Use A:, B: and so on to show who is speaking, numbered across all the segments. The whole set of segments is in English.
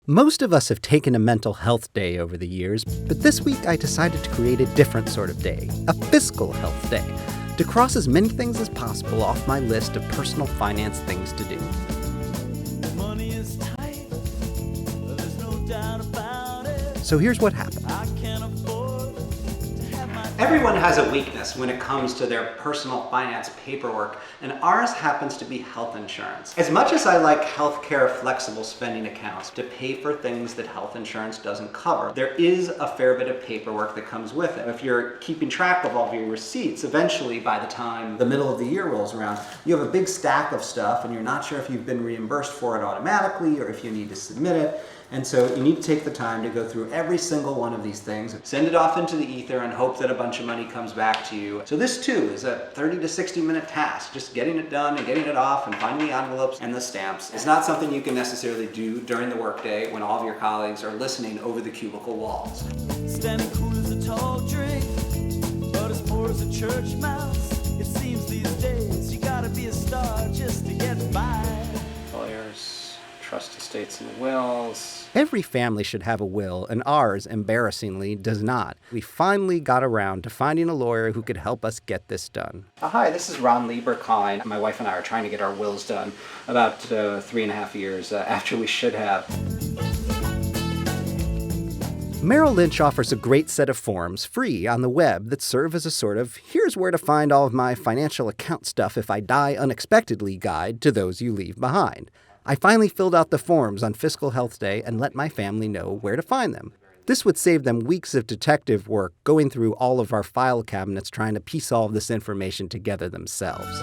A: Most of us have taken a mental health day over the years, but this week I decided to create a different sort of day, a fiscal health day, to cross as many things as possible off my list of personal finance things to do.
B: Money is tight, there's no doubt about it.
A: So here's what happened.
B: I can't afford to have my
A: Everyone has a weakness when it comes to their personal finance paperwork, and ours happens to be health insurance. As much as I like healthcare flexible spending accounts to pay for things that health insurance doesn't cover, there is a fair bit of paperwork that comes with it. If you're keeping track of all of your receipts, eventually by the time the middle of the year rolls around, you have a big stack of stuff and you're not sure if you've been reimbursed for it automatically or if you need to submit it. And so you need to take the time to go through every single one of these things, send it off into the ether and hope that a bunch of money comes back to you. So this too is a 30 to 60 minute task, just getting it done and getting it off and finding the envelopes and the stamps. It's not something you can necessarily do during the workday when all of your colleagues are listening over the cubicle walls.
B: standing cool as a tall drink, but as poor as a church mouse. It seems these days you gotta be a star just to get by.
C: Lawyers, trust estates and wills.
A: Every family should have a will, and ours, embarrassingly, does not. We finally got around to finding a lawyer who could help us get this done.
C: Hi, this is Ron Lieber calling. My wife and I are trying to get our wills done about 3.5 years after we should have.
A: Merrill Lynch offers a great set of forms, free, on the web that serve as a sort of, here's where to find all of my financial account stuff if I die unexpectedly guide to those you leave behind. I finally filled out the forms on Fiscal Health Day and let my family know where to find them. This would save them weeks of detective work going through all of our file cabinets trying to piece all of this information together themselves.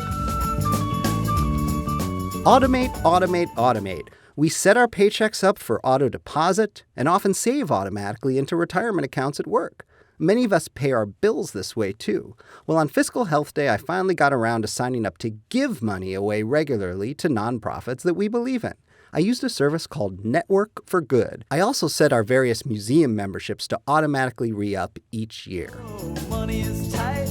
A: Automate, automate, automate. We set our paychecks up for auto deposit and often save automatically into retirement accounts at work. Many of us pay our bills this way, too. Well, on Fiscal Health Day, I finally got around to signing up to give money away regularly to nonprofits that we believe in. I used a service called Network for Good. I also set our various museum memberships to automatically re-up each year.
B: Money is tight.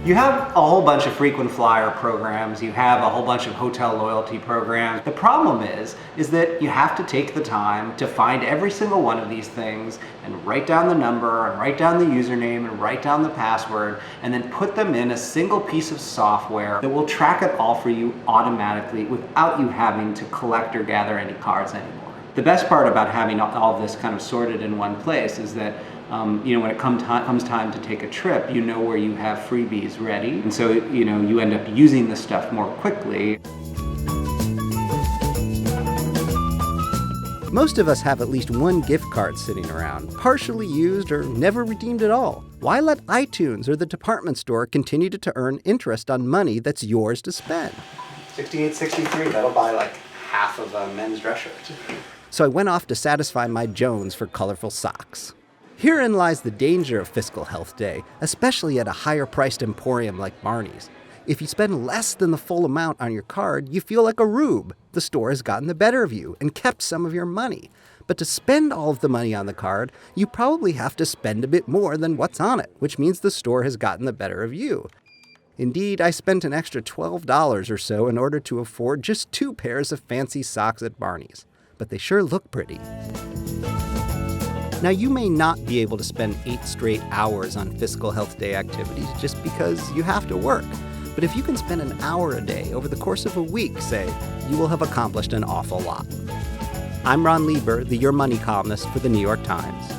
A: You have a whole bunch of frequent flyer programs, you have a whole bunch of hotel loyalty programs. The problem is that you have to take the time to find every single one of these things and write down the number and write down the username and write down the password and then put them in a single piece of software that will track it all for you automatically without you having to collect or gather any cards anymore. The best part about having all of this kind of sorted in one place is that when it comes time to take a trip, you know where you have freebies ready. And so, you end up using the stuff more quickly. Most of us have at least one gift card sitting around, partially used or never redeemed at all. Why let iTunes or the department store continue to earn interest on money that's yours to spend?
C: $68.63, that'll buy like half of a men's dress shirt.
A: So I went off to satisfy my Jones for colorful socks. Herein lies the danger of Fiscal Health Day, especially at a higher-priced emporium like Barney's. If you spend less than the full amount on your card, you feel like a rube. The store has gotten the better of you and kept some of your money. But to spend all of the money on the card, you probably have to spend a bit more than what's on it, which means the store has gotten the better of you. Indeed, I spent an extra $12 or so in order to afford just 2 pairs of fancy socks at Barney's. But they sure look pretty. Now, you may not be able to spend 8 straight hours on Fiscal Health Day activities just because you have to work. But if you can spend an hour a day over the course of a week, say, you will have accomplished an awful lot. I'm Ron Lieber, the Your Money columnist for the New York Times.